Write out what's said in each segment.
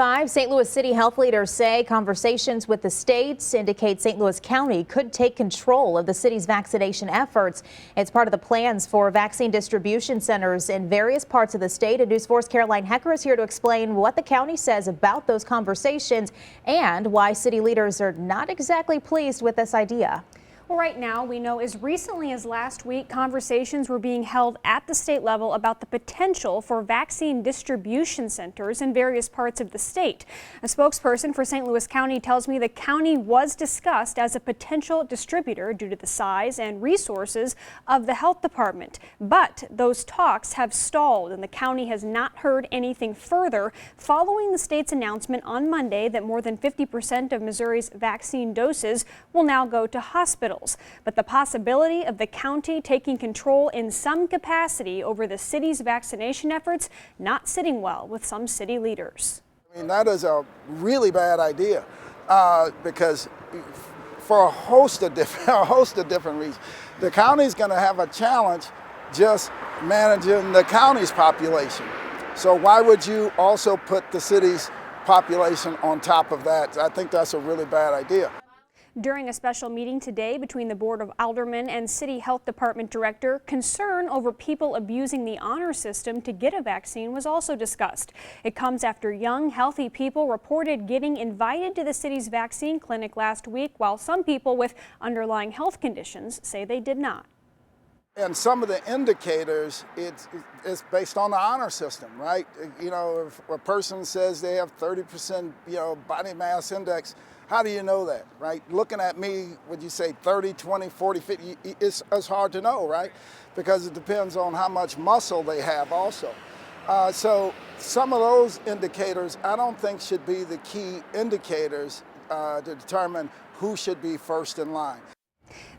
St. Louis City health leaders say conversations with the states indicate St. Louis County could take control of the city's vaccination efforts. It's part of the plans for vaccine distribution centers in various parts of the state. And News 4's Caroline Hecker is here to explain what the county says about those conversations and why city leaders are not exactly pleased with this idea. Well, right now, we know as recently as last week, conversations were being held at the state level about the potential for vaccine distribution centers in various parts of the state. A spokesperson for St. Louis County tells me the county was discussed as a potential distributor due to the size and resources of the health department. But those talks have stalled, and the county has not heard anything further following the state's announcement on Monday that more than 50% of Missouri's vaccine doses will now go to hospitals. But the possibility of the county taking control in some capacity over the city's vaccination efforts not sitting well with some city leaders. I mean, that is a really bad idea because for a host of different reasons, the county's going to have a challenge just managing the county's population. So why would you also put the city's population on top of that? I think that's a really bad idea. During a special meeting today between the Board of Aldermen and City Health Department Director, concern over people abusing the honor system to get a vaccine was also discussed. It comes after young, healthy people reported getting invited to the city's vaccine clinic last week, while some people with underlying health conditions say they did not. And some of the indicators, it's based on the honor system, right? You know, if a person says they have 30%, body mass index, how do you know that, right? Looking at me, would you say 30, 20, 40, 50? It's hard to know, right? Because it depends on how much muscle they have also. So some of those indicators I don't think should be the key indicators to determine who should be first in line.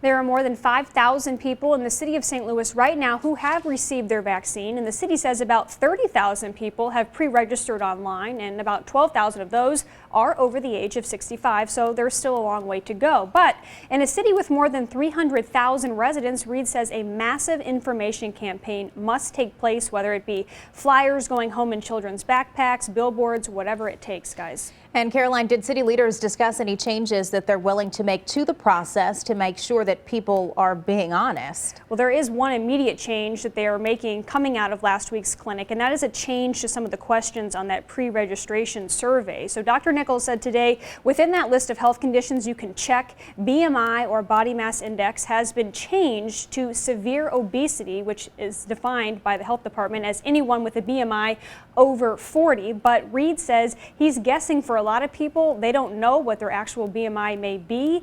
There are more than 5,000 people in the city of St. Louis right now who have received their vaccine, and the city says about 30,000 people have pre-registered online, and about 12,000 of those are over the age of 65, so there's still a long way to go. But in a city with more than 300,000 residents, Reed says a massive information campaign must take place, whether it be flyers going home in children's backpacks, billboards, whatever it takes, guys. And Caroline, did city leaders discuss any changes that they're willing to make to the process to make sure that people are being honest? Well, there is one immediate change that they are making coming out of last week's clinic, and that is a change to some of the questions on that pre-registration survey. So Dr. Nichols said today, within that list of health conditions you can check, BMI or body mass index has been changed to severe obesity, which is defined by the health department as anyone with a BMI over 40. But Reed says he's guessing for a lot of people, they don't know what their actual BMI may be.